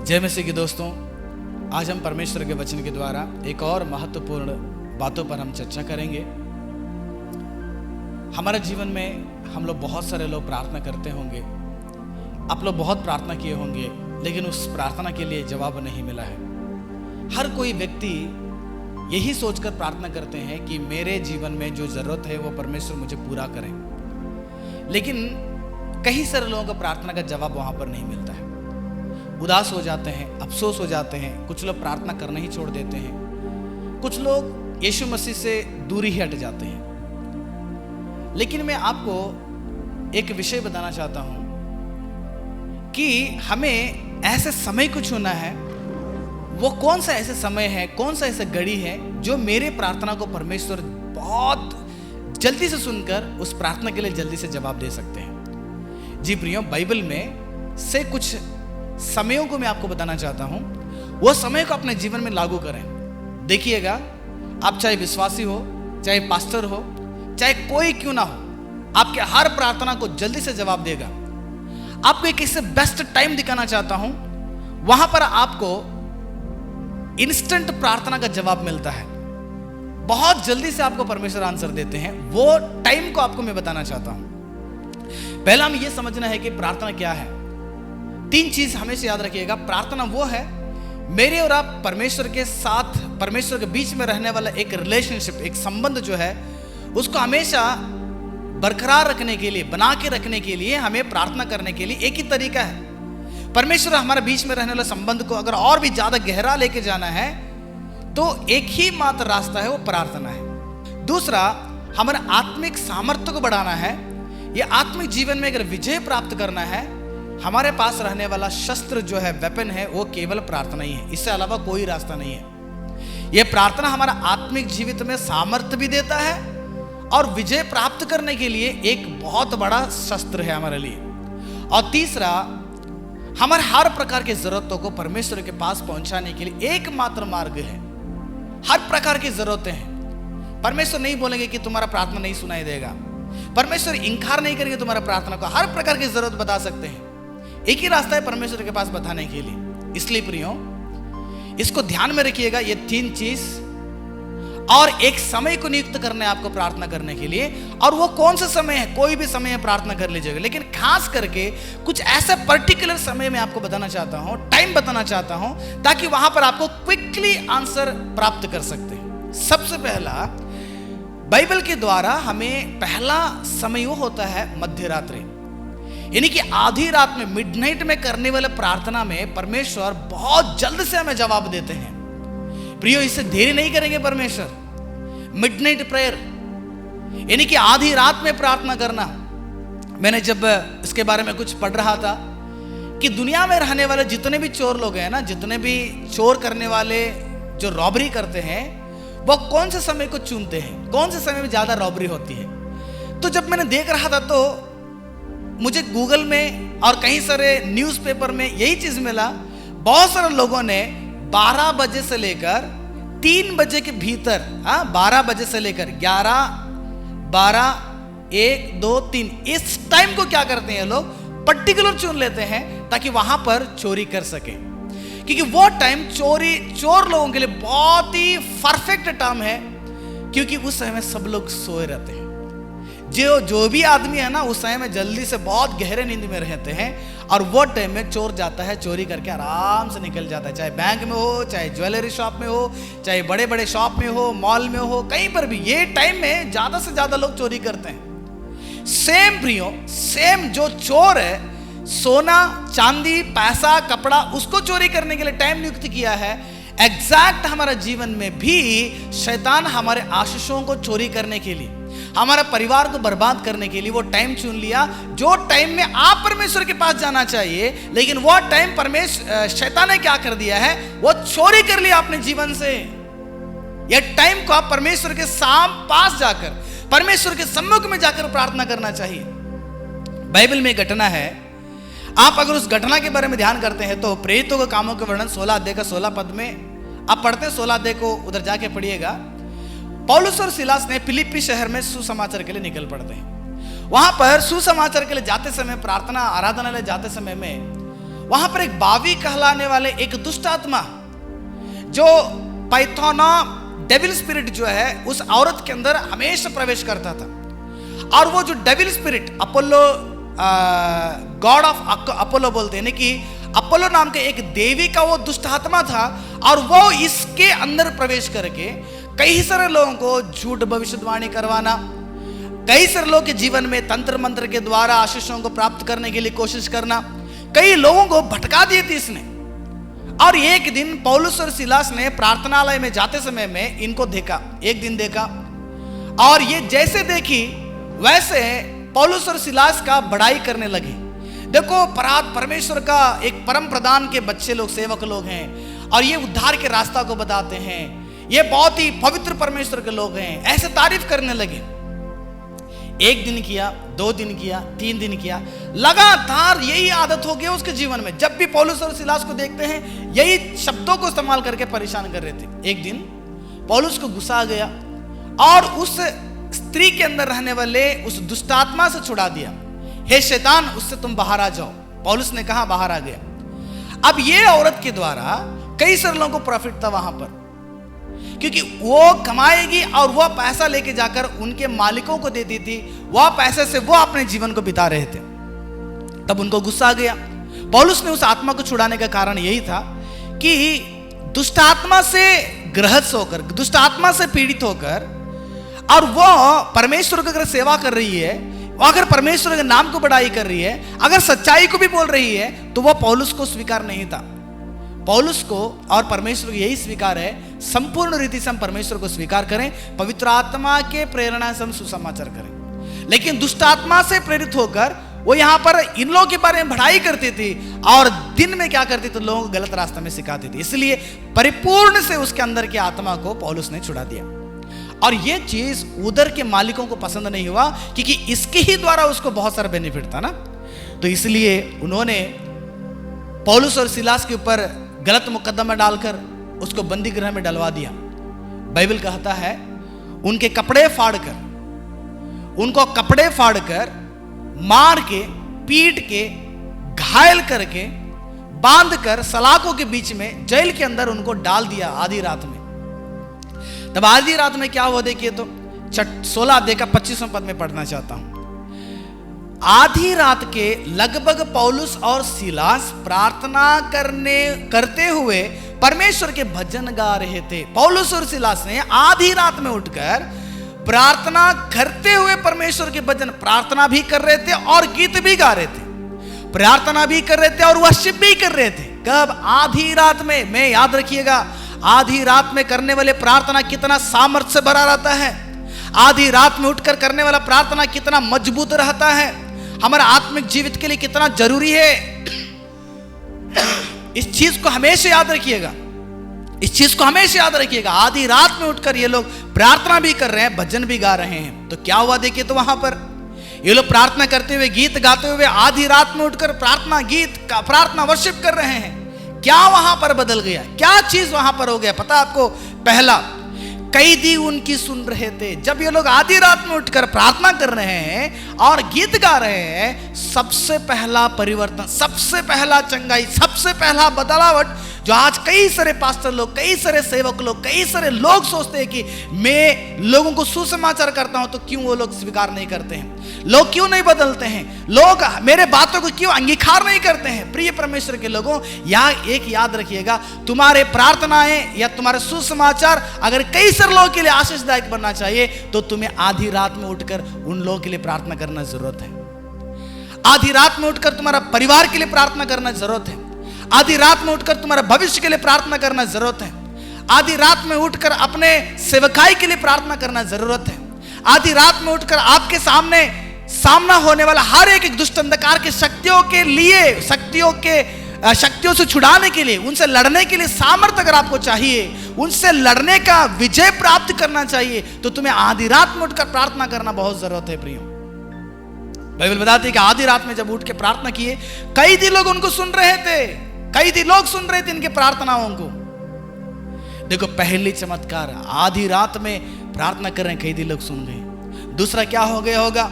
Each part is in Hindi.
जय मसीह के दोस्तों, आज हम परमेश्वर के वचन के द्वारा एक और महत्वपूर्ण बातों पर हम चर्चा करेंगे। हमारे जीवन में हम लोग बहुत सारे लोग प्रार्थना करते होंगे, आप लोग बहुत प्रार्थना किए होंगे, लेकिन उस प्रार्थना के लिए जवाब नहीं मिला है। हर कोई व्यक्ति यही सोचकर प्रार्थना करते हैं कि मेरे जीवन में जो जरूरत है वो परमेश्वर मुझे पूरा करें, लेकिन कई सारे लोगों को प्रार्थना का जवाब वहां पर नहीं मिलता है। उदास हो जाते हैं, अफसोस हो जाते हैं, कुछ लोग प्रार्थना करना ही छोड़ देते हैं, कुछ लोग यीशु मसीह से दूरी ही हट जाते हैं। लेकिन मैं आपको एक विषय बताना चाहता हूं कि हमें ऐसे समय को चुनना है। वो कौन सा ऐसे समय है, कौन सा ऐसा घड़ी है जो मेरे प्रार्थना को परमेश्वर बहुत जल्दी से सुनकर उस प्रार्थना के लिए जल्दी से जवाब दे सकते हैं। जी प्रियो, बाइबल में से कुछ समयों को मैं आपको बताना चाहता हूं। वो समय को अपने जीवन में लागू करें। देखिएगा, आप चाहे विश्वासी हो, चाहे पास्टर हो, चाहे कोई क्यों ना हो, आपके हर प्रार्थना को जल्दी से जवाब देगा। आपको एक इससे बेस्ट टाइम दिखाना चाहता हूं, वहां पर आपको इंस्टेंट प्रार्थना का जवाब मिलता है। बहुत जल्दी से आपको परमेश्वर आंसर देते हैं। वो टाइम को आपको मैं बताना चाहता हूं। पहला हम ये समझना है कि प्रार्थना क्या है। 3 चीज हमेशा याद रखिएगा। प्रार्थना वो है, मेरे और आप परमेश्वर के साथ, परमेश्वर के बीच में रहने वाला एक रिलेशनशिप, एक संबंध जो है, उसको हमेशा बरकरार रखने के लिए, बना के रखने के लिए हमें प्रार्थना करने के लिए एक ही तरीका है। परमेश्वर हमारे बीच में रहने वाला संबंध को अगर और भी ज्यादा गहरा लेके जाना है तो एक ही मात्र रास्ता है, वो प्रार्थना है। दूसरा, हमारे आत्मिक सामर्थ्य को बढ़ाना है। ये आत्मिक जीवन में अगर विजय प्राप्त करना है, हमारे पास रहने वाला शस्त्र जो है, वेपन है, वो केवल प्रार्थना ही है। इससे अलावा कोई रास्ता नहीं है। यह प्रार्थना हमारा आत्मिक जीवित में सामर्थ्य भी देता है और विजय प्राप्त करने के लिए एक बहुत बड़ा शस्त्र है हमारे लिए। और तीसरा, हमारे हर प्रकार की जरूरतों को परमेश्वर के पास पहुंचाने के लिए एकमात्र मार्ग है। हर प्रकार की जरूरतें हैं। परमेश्वर नहीं बोलेंगे कि तुम्हारा प्रार्थना नहीं सुनाई देगा। परमेश्वर इंकार नहीं करेंगे तुम्हारा प्रार्थना को। हर प्रकार की जरूरत बता सकते हैं। एक ही रास्ता है परमेश्वर के पास बताने के लिए। इसलिए प्रियो, इसको ध्यान में रखिएगा, ये 3 चीज, और एक समय को नियुक्त करना है आपको प्रार्थना करने के लिए। और वो कौन सा समय है? कोई भी समय है, प्रार्थना कर लीजिएगा, लेकिन खास करके कुछ ऐसा पर्टिकुलर समय में आपको बताना चाहता हूं, टाइम बताना चाहता हूं, ताकि वहां पर आपको क्विकली आंसर प्राप्त कर सकते हैं। सबसे पहला, बाइबल के द्वारा हमें पहला समय वो होता है मध्य रात्रि, यानी कि आधी रात में, मिडनाइट में करने वाले प्रार्थना में परमेश्वर बहुत जल्द से हमें जवाब देते हैं। प्रियो, इससे देरी नहीं करेंगे परमेश्वर। मिडनाइट प्रेयर यानी कि आधी रात में प्रार्थना करना। मैंने जब इसके बारे में कुछ पढ़ रहा था कि दुनिया में रहने वाले जितने भी चोर लोग हैं ना, जितने भी चोर करने वाले जो रॉबरी करते हैं, वो कौन से समय को चुनते हैं, कौन से समय में ज्यादा रॉबरी होती है। तो जब मैंने देख रहा था तो मुझे गूगल में और कई सारे न्यूज़पेपर में यही चीज मिला। बहुत सारे लोगों ने 12 बजे से लेकर 3 बजे के भीतर, 12 बजे से लेकर 11, 12, 1, 2, 3, इस टाइम को क्या करते हैं लोग, पर्टिकुलर चुन लेते हैं ताकि वहां पर चोरी कर सके। क्योंकि वो टाइम चोर लोगों के लिए बहुत ही परफेक्ट टाइम है, क्योंकि उस समय सब लोग सोए रहते हैं। जो भी आदमी है ना, उस समय में जल्दी से बहुत गहरे नींद में रहते हैं, और वो टाइम में चोर जाता है, चोरी करके आराम से निकल जाता है। चाहे बैंक में हो, चाहे ज्वेलरी शॉप में हो, चाहे बड़े बड़े शॉप में हो, मॉल में हो, कहीं पर भी ये टाइम में ज्यादा से ज्यादा लोग चोरी करते हैं। सेम प्रियो, सेम जो चोर है, सोना, चांदी, पैसा, कपड़ा, उसको चोरी करने के लिए टाइम नियुक्त किया है। एग्जैक्ट हमारा जीवन में भी शैतान हमारे आशीषों को चोरी करने के लिए, हमारा परिवार को बर्बाद करने के लिए वो टाइम चुन लिया, जो टाइम में आप परमेश्वर के पास जाना चाहिए, लेकिन वो टाइम शैतान ने क्या कर दिया है, वो चोरी कर लिया अपने जीवन से। ये टाइम को आप परमेश्वर के पास जाकर, परमेश्वर के सम्मुख में जाकर प्रार्थना करना चाहिए। बाइबल में घटना है, आप अगर उस घटना के बारे में ध्यान करते हैं तो प्रेरितों के कामों का वर्णन 16 अध्याय का 16 पद में आप पढ़ते हैं। 16 अध्याय को उधर जाके पढ़िएगा। पौलुस और सिलास ने फिलिप्पी शहर में सुसमाचार के लिए निकल पड़ते हैं। वहां पर सुसमाचार के लिए जाते समय, प्रार्थना आराधनालय जाते समय में वहां पर एक बावी कहलाने वाले एक दुष्ट आत्मा, जो पाइथोना डेविल स्पिरिट जो है उस औरत के अंदर हमेशा प्रवेश करता था। और वो जो devil spirit Apollo, God of Apollo बोलते हैं कि अपोलो नाम के एक देवी का वो दुष्ट आत्मा था, और वो इसके अंदर प्रवेश करके कई सारे लोगों को झूठ भविष्यवाणी करवाना, कई सारे लोगों के जीवन में तंत्र मंत्र के द्वारा आशीषों को प्राप्त करने के लिए कोशिश करना, कई लोगों को भटका दिए थे इसने। और एक दिन पौलुस और सिलास ने प्रार्थनालय में जाते समय में इनको देखा, एक दिन देखा, और ये जैसे देखी वैसे पौलुस और सिलास का बड़ाई करने लगे। देखो, परमेश्वर का एक परम प्रधान के बच्चे लोग, सेवक लोग हैं, और ये उद्धार के रास्ता को बताते हैं, ये बहुत ही पवित्र परमेश्वर के लोग हैं, ऐसे तारीफ करने लगे। एक दिन किया, 2 दिन किया, 3 दिन किया, लगातार यही आदत हो गई उसके जीवन में। जब भी पौलुस और सिलास को देखते हैं यही शब्दों को इस्तेमाल करके परेशान कर रहे थे। एक दिन पौलुस को गुस्सा आ गया और उस स्त्री के अंदर रहने वाले उस दुष्टात्मा से छुड़ा दिया। हे शैतान, उससे तुम बाहर आ जाओ। पौलुस ने कहा, बाहर आ गया। अब ये औरत के द्वारा कई सारे लोगों को प्रॉफिट था वहां पर, क्योंकि वो कमाएगी और वह पैसा लेके जाकर उनके मालिकों को देती थी, वह पैसे से वो अपने जीवन को बिता रहे थे। तब उनको गुस्सा आ गया। पौलुस ने उस आत्मा को छुड़ाने का कारण यही था कि दुष्ट आत्मा से ग्रस्त होकर, दुष्ट आत्मा से पीड़ित होकर, और वो परमेश्वर की अगर सेवा कर रही है, अगर परमेश्वर के नाम को बड़ाई कर रही है, अगर सच्चाई को भी बोल रही है, तो वह पौलुस को स्वीकार नहीं था। पौलुस को और परमेश्वर को यही स्वीकार है, संपूर्ण रीति से हम परमेश्वर को स्वीकार करें, पवित्र आत्मा के प्रेरणा से हम सुसमाचार करें। लेकिन दुष्ट आत्मा से प्रेरित होकर वो यहां पर इन लोगों के बारे में बढ़ाई करती थी, और दिन में क्या करती थी, लोगों को गलत रास्ते में सिखाती थी। इसलिए परिपूर्ण से उसके अंदर की आत्मा को पौलुस ने छुड़ा दिया। और ये चीज उधर के मालिकों को पसंद नहीं हुआ, क्योंकि इसके ही द्वारा उसको बहुत सारा बेनिफिट था ना। तो इसलिए उन्होंने पौलुस और सिलास के ऊपर गलत मुकदमा डालकर उसको बंदी गृह में डलवा दिया। बाइबल कहता है उनके कपड़े फाड़कर, उनको कपड़े फाड़कर, मार के, पीट के, घायल करके, बांधकर सलाखों के बीच में जेल के अंदर उनको डाल दिया आधी रात में। तब आधी रात में क्या हुआ देखिए, तो 16 अध्याय का 25वां पद में पढ़ना चाहता हूं। आधी रात के लगभग पौलुस और सिलास प्रार्थना करते हुए परमेश्वर के भजन गा रहे थे। पौलुस और सिलास ने आधी रात में उठकर प्रार्थना करते हुए परमेश्वर के भजन, प्रार्थना भी कर रहे थे और गीत भी गा रहे थे, प्रार्थना भी कर रहे थे और वर्शिप भी कर रहे थे। कब? आधी रात में। मैं याद रखिएगा, आधी रात में करने वाले प्रार्थना कितना सामर्थ्य से भरा रहता है, आधी रात में उठकर करने वाला प्रार्थना कितना मजबूत रहता है, हमारा आत्मिक जीवित के लिए कितना जरूरी है। इस चीज को हमेशा याद रखिएगा, इस चीज को हमेशा याद रखिएगा। आधी रात में उठकर ये लोग प्रार्थना भी कर रहे हैं, भजन भी गा रहे हैं। तो क्या हुआ देखिए, तो वहां पर ये लोग प्रार्थना करते हुए, गीत गाते हुए आधी रात में उठकर प्रार्थना, गीत का प्रार्थना, वर्शिप कर रहे हैं। क्या वहां पर बदल गया, क्या चीज वहां पर हो गया पता आपको? पहला, कैदी उनकी सुन रहे थे। जब ये लोग आधी रात में उठकर प्रार्थना कर रहे हैं और गीत गा रहे हैं, सबसे पहला परिवर्तन, सबसे पहला चंगाई, सबसे पहला बदलावट, जो आज कई सारे पास्टर लोग, कई सारे सेवक लोग, कई सारे लोग सोचते हैं कि मैं लोगों को सुसमाचार करता हूं, तो क्यों वो लोग स्वीकार नहीं करते हैं? लोग क्यों नहीं बदलते हैं? लोग मेरे बातों को क्यों अंगीकार नहीं करते हैं? प्रिय परमेश्वर के लोगों, यहां एक याद रखिएगा, तुम्हारे प्रार्थनाएं या तुम्हारे सुसमाचार अगर कई सारे लोगों के लिए आशीषदायक बनना चाहिए, तो तुम्हें आधी रात में उठकर उन लोगों के लिए प्रार्थना करना जरूरत है। आधी रात में उठकर तुम्हारा परिवार के लिए प्रार्थना करना जरूरत है। आधी रात में उठकर तुम्हारा भविष्य के लिए प्रार्थना करना जरूरत है। आधी रात में उठकर अपने सेवकाई के लिए प्रार्थना करना जरूरत है। आधी रात में उठकर आपके सामना होने वाला हर एक दुष्ट अंधकार के शक्तियों के लिए, शक्तियों से छुड़ाने के लिए, उनसे लड़ने के लिए सामर्थ्य अगर आपको चाहिए, उनसे लड़ने का विजय प्राप्त करना चाहिए, तो तुम्हें आधी रात में उठकर प्रार्थना करना बहुत जरूरत है। प्रियो, बाइबल बताती है कि आधी रात में जब उठ के प्रार्थना किए, कई लोग उनको सुन रहे थे, कई लोग सुन रहे थे इनके प्रार्थनाओं को। देखो, पहली चमत्कार, आधी रात में प्रार्थना कर रहे हैं, कई लोग सुन गए। दूसरा क्या हो गया होगा?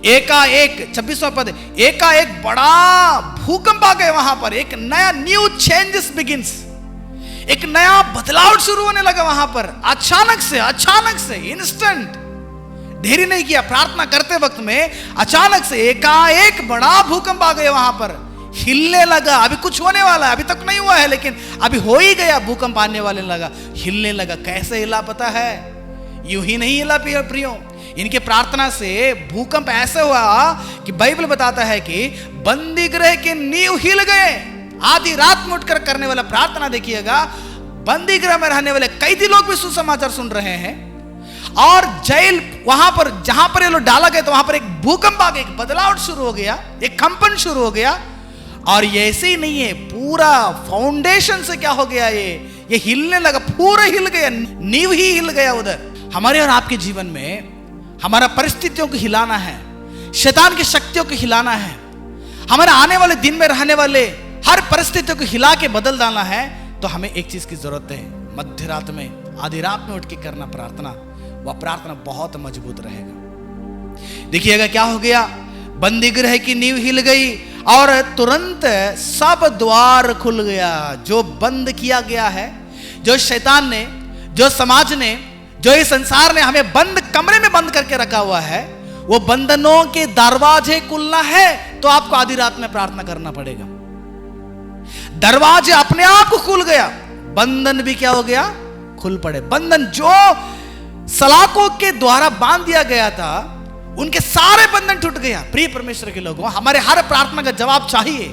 एकाएक 26वां पद, एकाएक बड़ा भूकंप आ गया वहां पर, एक नया न्यू चेंजेस बिगिंस, एक नया बदलाव शुरू होने लगा वहां पर। अचानक से इंस्टेंट, देरी नहीं किया प्रार्थना करते वक्त में, अचानक से एकाएक बड़ा भूकंप आ गया वहां पर, हिलने लगा। अभी कुछ होने वाला है, अभी तक नहीं हुआ है लेकिन अभी हो ही गया, भूकंप आने वाले लगा, हिलने लगा। कैसे हिला पता है? यूं ही नहीं हिला प्रियो, इनके प्रार्थना से भूकंप ऐसे हुआ कि बाइबल बताता है कि बंदी गृह के नींव हिल गए। आधी रात में उठकर करने वाला प्रार्थना देखिएगा, बंदी गृह में रहने वाले कैदी लोग भी सुसमाचार सुन रहे हैं, और जेल वहां पर जहां पर ये लोग डाला गया तो वहां पर एक भूकंप आ गया, एक बदलाव शुरू हो गया, एक कंपन शुरू हो गया। और ये ऐसे ही नहीं है, पूरा फाउंडेशन से क्या हो गया, ये हिलने लगा, पूरा हिल गया, नींव ही हिल गया उधर। हमारे और आपके जीवन में हमारा परिस्थितियों को हिलाना है, शैतान की शक्तियों को हिलाना है, हमारे आने वाले दिन में रहने वाले हर परिस्थितियों को हिला के बदल डालना है, तो हमें एक चीज की जरूरत है, मध्य रात में, आधी रात में उठ के करना प्रार्थना। वह प्रार्थना बहुत मजबूत रहेगा। देखिएगा क्या हो गया, बंदी गृह की नींव हिल गई और तुरंत सब द्वार खुल गया। जो बंद किया गया है, जो शैतान ने, जो समाज ने, जो इस संसार ने हमें बंद कमरे में बंद करके रखा हुआ है, वो बंधनों के दरवाजे खुलना है तो आपको आधी रात में प्रार्थना करना पड़ेगा। दरवाजे अपने आप को खुल गया, बंधन भी क्या हो गया, खुल पड़े। बंधन जो सलाखों के द्वारा बांध दिया गया था, उनके सारे बंधन टूट गया। प्रिय परमेश्वर के लोगों, हमारे हर प्रार्थना का जवाब चाहिए,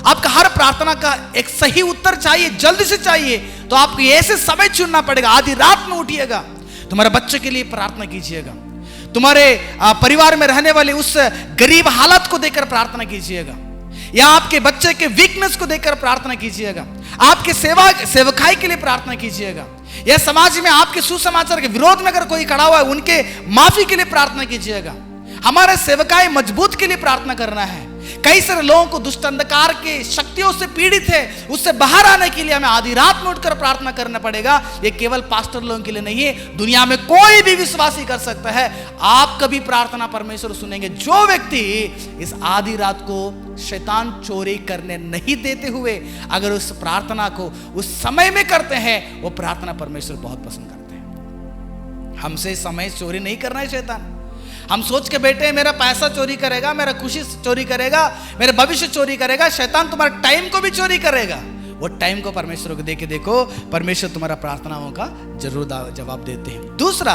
आपका हर प्रार्थना का एक सही उत्तर चाहिए, जल्दी से चाहिए, तो आपको ऐसे समय चुनना पड़ेगा। आधी रात में उठिएगा, तुम्हारे बच्चे के लिए प्रार्थना कीजिएगा, तुम्हारे परिवार में रहने वाले उस गरीब हालत को देखकर प्रार्थना कीजिएगा, या आपके बच्चे के वीकनेस को देखकर प्रार्थना कीजिएगा, आपके सेवकाई के लिए प्रार्थना कीजिएगा, या समाज में आपके सुसमाचार के विरोध में अगर कोई खड़ा हुआ है उनके माफी के लिए प्रार्थना कीजिएगा। हमारे सेवकाई मजबूत के लिए प्रार्थना करना है। कई सारे लोगों को दुष्ट अंधकार के शक्तियों से पीड़ित है, उससे बाहर आने के लिए हमें आधी रात में उठकर प्रार्थना करना पड़ेगा। ये केवल पास्टर लोगों के लिए नहीं है, दुनिया में कोई भी विश्वासी कर सकता है। आप कभी प्रार्थना परमेश्वर सुनेंगे। जो व्यक्ति इस आधी रात को शैतान चोरी करने नहीं देते हुए अगर उस प्रार्थना को उस समय में करते हैं, वो प्रार्थना परमेश्वर बहुत पसंद करते हैं। हमसे समय चोरी नहीं करना है शैतान। हम सोच के बैठे हैं मेरा पैसा चोरी करेगा, मेरा खुशी चोरी करेगा, मेरा भविष्य चोरी करेगा। शैतान तुम्हारा टाइम को भी चोरी करेगा। वो टाइम को परमेश्वर को देके देखो, परमेश्वर तुम्हारा प्रार्थनाओं का जरूर जवाब देते हैं। दूसरा,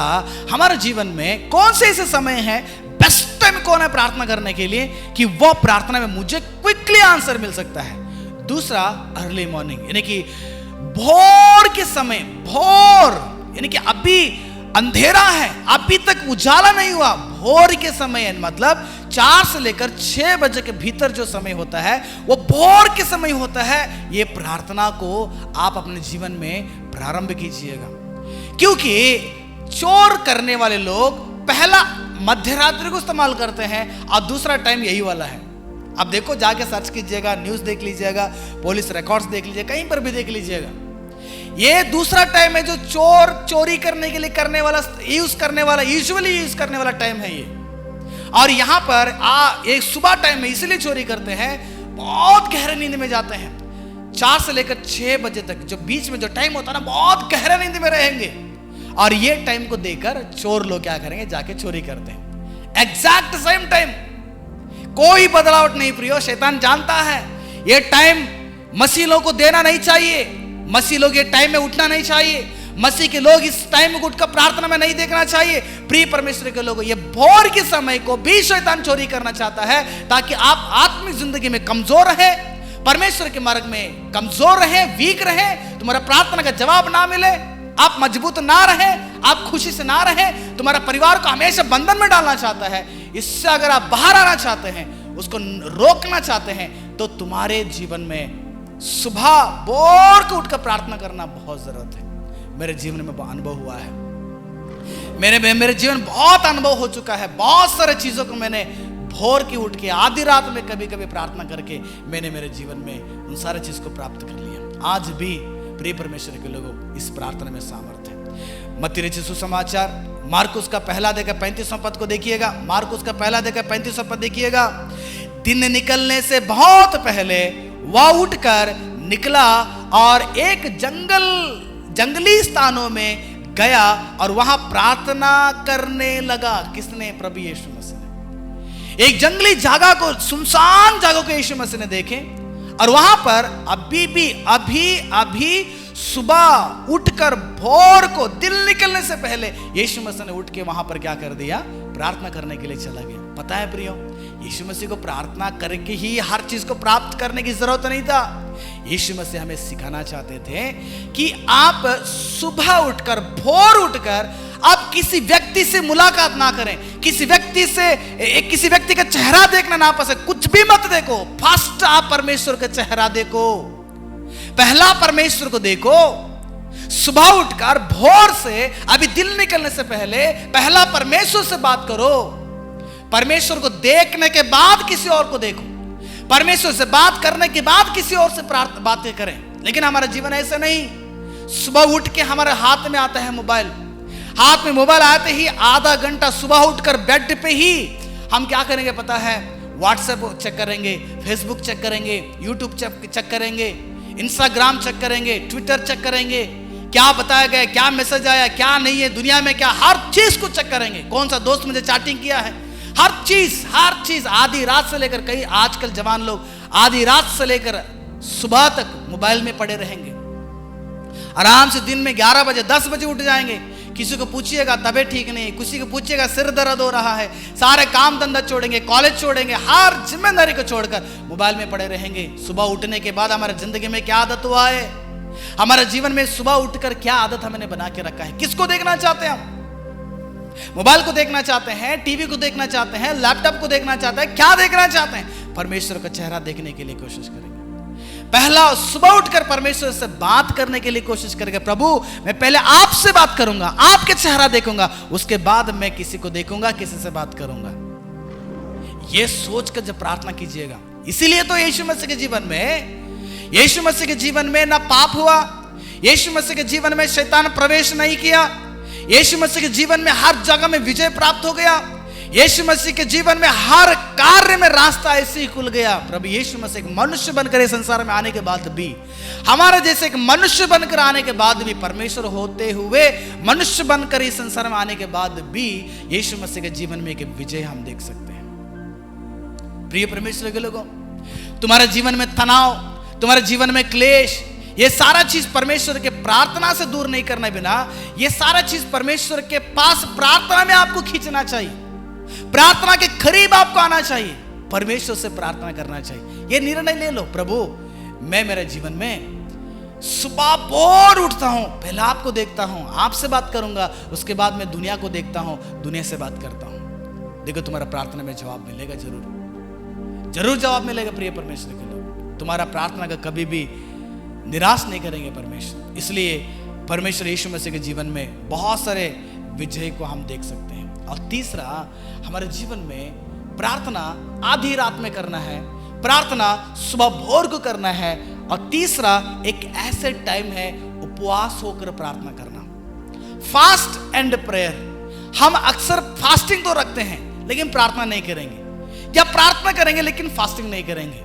हमारे जीवन में कौन से ऐसे समय है, बेस्ट टाइम कौन है प्रार्थना करने के लिए कि वो प्रार्थना में मुझे क्विकली आंसर मिल सकता है। दूसरा, अर्ली मॉर्निंग, यानी कि भोर के समय, भोर यानी कि अभी अंधेरा है, अभी तक उजाला नहीं हुआ, भोर के समय है, मतलब 4 से लेकर 6 बजे के भीतर जो समय होता है वो भोर के समय होता है। ये प्रार्थना को आप अपने जीवन में प्रारंभ कीजिएगा, क्योंकि चोर करने वाले लोग पहला मध्यरात्रि को इस्तेमाल करते हैं और दूसरा टाइम यही वाला है। अब देखो, जाके सर्च कीजिएगा, न्यूज देख लीजिएगा, पुलिस रिकॉर्ड्स देख लीजिएगा, कहीं पर भी देख लीजिएगा। ये दूसरा टाइम है जो चोर चोरी करने के लिए यूजुअली यूज करने वाला टाइम है ये। और यहां पर एक सुबह टाइम में इसलिए चोरी करते हैं, बहुत गहरे नींद में जाते हैं। 4 से लेकर 6 बजे तक जो बीच में जो टाइम होता है ना, बहुत गहरे नींद में रहेंगे, और ये टाइम को देकर चोर लोग क्या करेंगे, जाके चोरी करते हैं। एग्जैक्ट सेम टाइम, कोई बदलाव नहीं प्रियो। शैतान जानता है ये टाइम मसीह लोगों को देना नहीं चाहिए, मसीह लोग ये टाइम में उठना नहीं चाहिए, मसीह के लोग इस टाइम में उठकर प्रार्थना में नहीं देखना चाहिए। प्रिय परमेश्वर के लोगों, ये भोर के समय को भी शैतान चोरी करना चाहता है, ताकि आप आत्मिक जिंदगी में कमजोर रहे, परमेश्वर के मार्ग में कमजोर रहे, वीक रहे, तुम्हारा प्रार्थना का जवाब ना मिले, आप मजबूत ना रहे, आप खुशी से ना रहे, तुम्हारा परिवार को हमेशा बंधन में डालना चाहता है। इससे अगर आप बाहर आना चाहते हैं, उसको रोकना चाहते हैं, तो तुम्हारे जीवन में सुबह भोर को उठकर प्रार्थना करना बहुत जरूरत है। मेरे जीवन में अनुभव हुआ है, मेरे जीवन बहुत अनुभव हो चुका है। बहुत सारे चीजों को मैंने भोर की उठ के आधी रात में कभी कभी प्रार्थना करके मैंने मेरे जीवन में उन सारे चीज को प्राप्त कर लिया। आज भी प्रिय परमेश्वर के लोगों, इस प्रार्थना में सामर्थ्य है। मत्ती रचित सुसमाचार मार्कुस का पहला अध्याय 35वां पद को देखिएगा। मार्कुस का पहला अध्याय 35वां पद देखिएगा। दिन निकलने से बहुत पहले वह उठकर निकला और एक जंगली स्थानों में गया और वहां प्रार्थना करने लगा। किसने? प्रभु यीशु मसीह ने। एक जंगली जगह को, सुनसान जगह को यीशु मसीह ने देखे और वहां पर अभी सुबह उठकर भोर को दिन निकलने से पहले यीशु मसीह ने उठ के वहां पर क्या कर दिया? प्रार्थना करने के लिए चला गया। पता है प्रियो, यीशु मसीह को प्रार्थना करके ही हर चीज को प्राप्त करने की जरूरत नहीं था। यीशु मसीह हमें सिखाना चाहते थे कि आप सुबह उठकर, भोर उठकर आप किसी व्यक्ति से मुलाकात ना करें, किसी व्यक्ति का चेहरा देखना ना पसंद, कुछ भी मत देखो। फर्स्ट आप परमेश्वर का चेहरा देखो, पहला परमेश्वर को देखो। सुबह उठकर भोर से, अभी दिन निकलने से पहले पहला परमेश्वर से बात करो। परमेश्वर को देखने के बाद किसी और को देखो, परमेश्वर से बात करने के बाद किसी और से बातें करें। लेकिन हमारा जीवन ऐसा नहीं। सुबह उठ के हमारे हाथ में आता है मोबाइल, हाथ में मोबाइल आते ही आधा घंटा सुबह उठकर बेड पे ही हम क्या करेंगे पता है? व्हाट्सएप चेक करेंगे, फेसबुक चेक करेंगे, यूट्यूब चेक करेंगे, इंस्टाग्राम चेक करेंगे, ट्विटर चेक करेंगे, क्या बताया गया, क्या मैसेज आया, क्या नहीं है दुनिया में, क्या, हर चीज को चेक करेंगे। कौन सा दोस्त मुझे चैटिंग किया है, हर चीज आधी रात से लेकर, कई आजकल जवान लोग आधी रात से लेकर सुबह तक मोबाइल में पड़े रहेंगे। आराम से दिन में 11 बजे 10 बजे उठ जाएंगे। किसी को पूछिएगा तबीयत ठीक नहीं है, किसी को पूछिएगा सिर दर्द हो रहा है, सारे काम धंधा छोड़ेंगे, कॉलेज छोड़ेंगे, हर जिम्मेदारी को छोड़कर मोबाइल में पड़े रहेंगे। सुबह उठने के बाद हमारे जिंदगी में क्या आदत हुआ है? हमारे जीवन में सुबह उठकर क्या आदत हमने बना के रखा है? किसको देखना चाहते हैं हम? मोबाइल को देखना चाहते हैं, टीवी को देखना चाहते हैं, लैपटॉप को देखना चाहते हैं, क्या देखना चाहते हैं? परमेश्वर का चेहरा देखने के लिए कोशिश करेंगे। पहला सुबह उठकर परमेश्वर से बात करने के लिए कोशिश करेंगे। प्रभु मैं पहले आपसे बात करूंगा, आपके चेहरा देखूंगा, उसके बाद मैं किसी को देखूंगा, किसी से बात करूंगा। यह सोचकर जब प्रार्थना कीजिएगा। इसीलिए तो यीशु मसीह के जीवन में ना पाप हुआ, यीशु मसीह के जीवन में शैतान प्रवेश नहीं किया, यीशु मसीह के जीवन में हर जगह में विजय प्राप्त हो गया, यीशु मसीह के जीवन में हर कार्य में रास्ता ऐसे ही खुल गया। प्रभु यीशु मसीह एक मनुष्य बनकर इस संसार में आने के बाद भी, हमारे जैसे एक मनुष्य बनकर आने के बाद भी, परमेश्वर होते हुए मनुष्य बनकर इस संसार में आने के बाद भी यीशु मसीह के जीवन में एक विजय हम देख सकते हैं। प्रिय परमेश्वर के लोगों, तुम्हारे जीवन में तनाव, तुम्हारे जीवन में क्लेश, ये सारा चीज परमेश्वर के प्रार्थना से दूर नहीं करने बिना, ये सारा चीज परमेश्वर के पास प्रार्थना में आपको खींचना चाहिए, प्रार्थना के करीब आपको आना चाहिए, परमेश्वर से प्रार्थना करना चाहिए। ये निर्णय ले लो, प्रभु मैं मेरे जीवन में सुबह भोर उठता हूं, पहले आपको देखता हूं, आपसे बात करूंगा, उसके बाद मैं दुनिया को देखता हूं, दुनिया से बात करता हूं। देखो तुम्हारा प्रार्थना में जवाब मिलेगा, जरूर जवाब मिलेगा। प्रिय परमेश्वर के लोग, तुम्हारा प्रार्थना का कभी भी निराश नहीं करेंगे परमेश्वर। इसलिए परमेश्वर यीशु मसीह के जीवन में बहुत सारे विजय को हम देख सकते हैं। और तीसरा, हमारे जीवन में प्रार्थना आधी रात में करना है, प्रार्थना सुबह भोर को करना है, और तीसरा एक ऐसे टाइम है उपवास होकर प्रार्थना करना, फास्ट एंड प्रेयर। हम अक्सर फास्टिंग तो रखते हैं लेकिन प्रार्थना नहीं करेंगे, या प्रार्थना करेंगे लेकिन फास्टिंग नहीं करेंगे।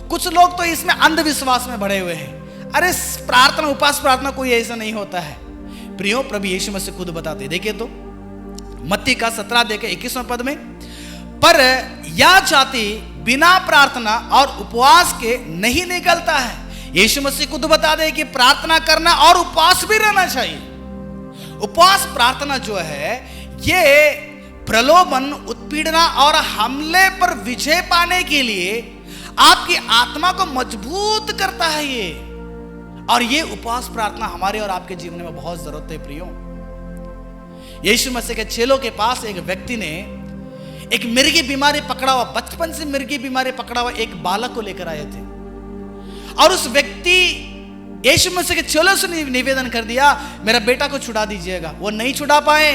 कुछ लोग तो इसमें अंधविश्वास में भरे हुए हैं। अरे प्रार्थना, उपवास प्रार्थना कोई ऐसा नहीं होता है। प्रियो प्रभु यीशु मसीह खुद बताते, देखिए तो मत्ती का 17 देखे 21वां पद में, पर यह जाति बिना प्रार्थना और उपवास के नहीं निकलता है। यीशु मसीह खुद बता दे कि प्रार्थना करना और उपवास भी रहना चाहिए। उपवास प्रार्थना जो है ये प्रलोभन, उत्पीड़ना और हमले पर विजय पाने के लिए आपकी आत्मा को मजबूत करता है ये। और ये उपवास प्रार्थना हमारे और आपके जीवन में बहुत जरूरत है प्रियो। यीशु मसीह के चेलों के पास एक व्यक्ति ने एक मिर्गी बीमारी पकड़ा हुआ, बचपन से मिर्गी बीमारी पकड़ा हुआ एक बालक को लेकर आए थे, और उस व्यक्ति यीशु मसीह के चेलों से निवेदन कर दिया, मेरा बेटा को छुड़ा दीजिएगा। वो नहीं छुड़ा पाए।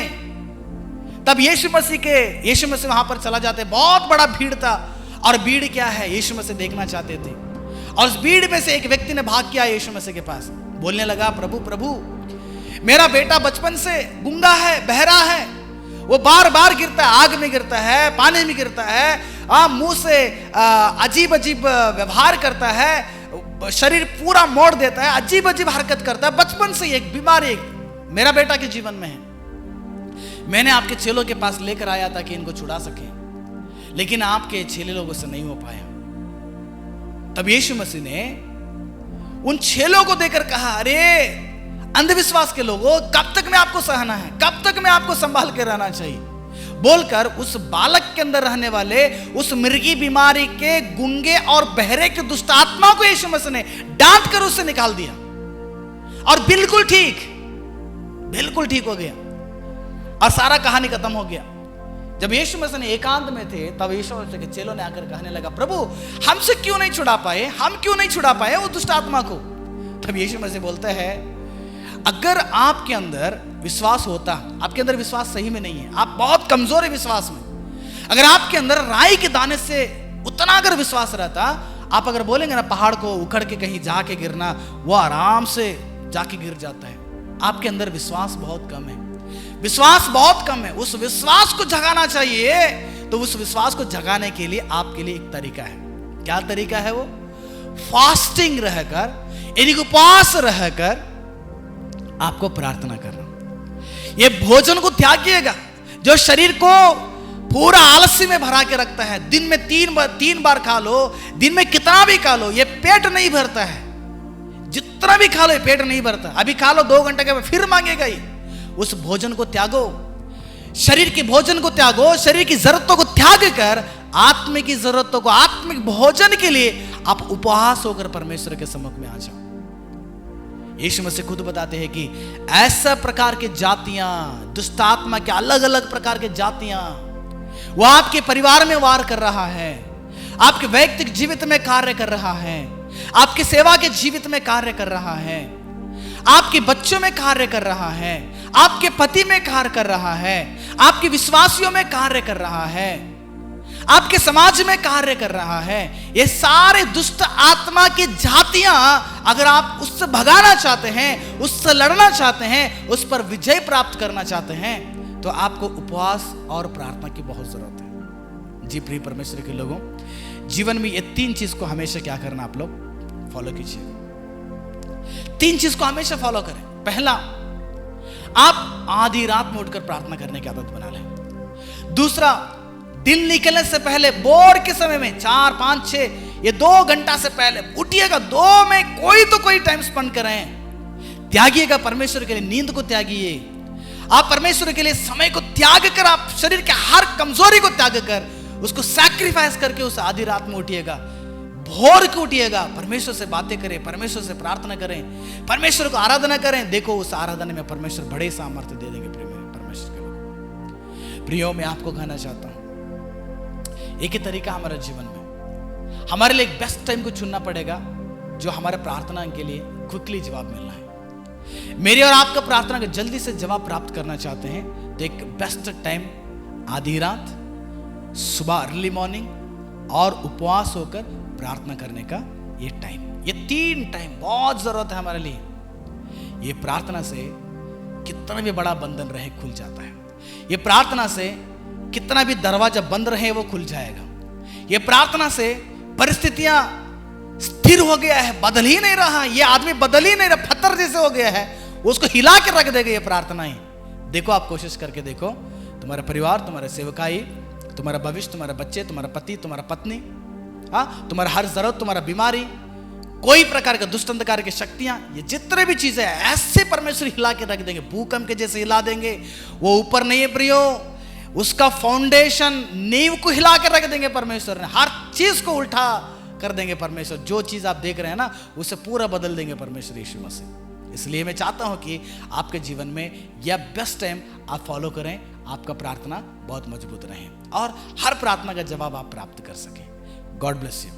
तब यीशु मसीह वहां पर चला जाते, बहुत बड़ा भीड़ था, और भीड़ क्या है, यीशु मसीह देखना चाहते थे। और उस भीड़ में से एक व्यक्ति ने भाग किया यीशु मसीह के पास, बोलने लगा, प्रभु प्रभु मेरा बेटा बचपन से गूंगा है, बहरा है, वो बार बार गिरता है, आग में गिरता है, पानी में गिरता है, मुंह से अजीब अजीब व्यवहार करता है, शरीर पूरा मोड़ देता है, अजीब अजीब हरकत करता है, बचपन से एक बीमारी मेरा बेटा के जीवन में है। मैंने आपके चेलों के पास लेकर आया था कि इनको छुड़ा सके, लेकिन आपके चेले लोगों से नहीं हो पाया। तब यीशु मसीह ने उन चेलों को देकर कहा, अरे अंधविश्वास के लोगों, कब तक मैं आपको सहना है, कब तक मैं आपको संभाल के रहना चाहिए, बोलकर उस बालक के अंदर रहने वाले उस मिर्गी बीमारी के गूंगे और बहरे के दुष्ट आत्मा को यीशु मसीह ने डांट कर उससे निकाल दिया और बिल्कुल ठीक हो गया और सारा कहानी खत्म हो गया। जब यीशु मसीह ने एकांत में थे, तब यीशु मसीह के चेलों ने आकर कहने लगा, प्रभु हमसे क्यों नहीं छुड़ा पाए, हम क्यों नहीं छुड़ा पाए वो दुष्ट आत्मा को। तब यीशु मसीह बोलता है, अगर आपके अंदर विश्वास होता, आपके अंदर विश्वास सही में नहीं है, आप बहुत कमजोर है विश्वास में, अगर आपके अंदर राई के दाने से उतना अगर विश्वास रहता, आप अगर बोलेंगे ना पहाड़ को उखड़ के कहीं जाके गिरना, वो आराम से जाके गिर जाता है। आपके अंदर विश्वास बहुत कम है, विश्वास बहुत कम है। उस विश्वास को जगाना चाहिए, तो उस विश्वास को जगाने के लिए आपके लिए एक तरीका है। क्या तरीका है वो? फास्टिंग रहकर, यानी उपवास रहकर आपको प्रार्थना करना। ये भोजन को त्यागिएगा जो शरीर को पूरा आलस्य में भरा के रखता है। दिन में तीन बार खा लो, दिन में कितना भी खा लो, ये पेट नहीं भरता है। जितना भी खा लो ये पेट नहीं भरता। अभी खा लो 2 घंटे के बाद फिर मांगेगा ये। उस भोजन को त्यागो, शरीर के भोजन को त्यागो, शरीर की जरूरतों को त्याग कर आत्मिक की जरूरतों को, आत्मिक भोजन के लिए आप उपवास होकर परमेश्वर के सम्मुख में आ जाओ। यीशु मसीह खुद बताते हैं कि ऐसा प्रकार के जातियां, दुष्ट आत्मा के अलग अलग प्रकार के जातियां, वो आपके परिवार में वार कर रहा है, आपके वैयक्तिक जीवित में कार्य कर रहा है, आपकी सेवा के जीवित में कार्य कर रहा है, आपके बच्चों में कार्य कर रहा है, आपके पति में कार्य कर रहा है, आपके विश्वासियों में कार्य कर रहा है, आपके समाज में कार्य कर रहा है। ये सारे दुष्ट आत्मा की जातियां अगर आप उससे भगाना चाहते हैं, उससे लड़ना चाहते हैं, उस पर विजय प्राप्त करना चाहते हैं, तो आपको उपवास और प्रार्थना की बहुत जरूरत है। जी प्रिय परमेश्वर के लोगों, जीवन में ये 3 चीज को हमेशा क्या करना, आप लोग फॉलो कीजिए। 3 चीज को हमेशा फॉलो करें। पहला, आप आधी रात में उठकर प्रार्थना करने की आदत बना लें। दूसरा, दिन निकलने से पहले बोर के समय में 4, 5, 6 ये 2 घंटा से पहले उठिएगा। 2 में कोई टाइम स्पेंड करें। त्यागिएगा परमेश्वर के लिए, नींद को त्यागिए। आप परमेश्वर के लिए समय को त्याग कर, आप शरीर के हर कमजोरी को त्याग कर, उसको सैक्रिफाइस करके उस आधी रात में उठिएगा। भोर को उठिएगा, परमेश्वर से बातें करें, परमेश्वर से प्रार्थना करें, परमेश्वर को आराधना करें। देखो उस आराधना में परमेश्वर बड़े सामर्थ्य दे देंगे। परमेश्वर के लोग प्रियो, मैं आपको कहना चाहता हूं, एक ही तरीका हमारे जीवन में, हमारे लिए एक बेस्ट टाइम को चुनना पड़ेगा जो हमारे प्रार्थना के लिए क्विकली जवाब मिलना है। मेरी और आपका प्रार्थना का जल्दी से जवाब प्राप्त करना चाहते हैं तो एक बेस्ट टाइम आधी रात, सुबह अर्ली मॉर्निंग और उपवास होकर प्रार्थना करने का ये टाइम, ये 3 टाइम बहुत जरूरत है हमारे लिए। ये प्रार्थना से कितना भी बड़ा बंधन रहे खुल जाता है। ये प्रार्थना से कितना भी दरवाजा बंद रहे वो खुल जाएगा। ये प्रार्थना से परिस्थितियां स्थिर हो गया है, बदल ही नहीं रहा, ये आदमी बदल ही नहीं रहा, पत्थर जैसे हो गया है, उसको हिला के रख देगा ये प्रार्थना ही। देखो, आप कोशिश करके देखो, तुम्हारा परिवार, तुम्हारे सेवकाई, तुम्हारा भविष्य, तुम्हारे बच्चे, तुम्हारा पति, तुम्हारा पत्नी, तुम्हारा हर जरूरत, तुम्हारा बीमारी, कोई प्रकार का दुष्ट अंधकार की शक्तियां, ये जितने भी चीजें ऐसे परमेश्वर हिला के रख देंगे, भूकंप के जैसे हिला देंगे। वो ऊपर नहीं है प्रियो, उसका फाउंडेशन, नींव को हिला के रख देंगे परमेश्वर ने। हर चीज को उल्टा कर देंगे परमेश्वर। जो चीज आप देख रहे हैं ना, उसे पूरा बदल देंगे परमेश्वर यीशु मसीह। इसलिए मैं चाहता हूं कि आपके जीवन में यह बेस्ट टाइम आप फॉलो करें, आपका प्रार्थना बहुत मजबूत रहे और हर प्रार्थना का जवाब आप प्राप्त कर सकें। God bless you.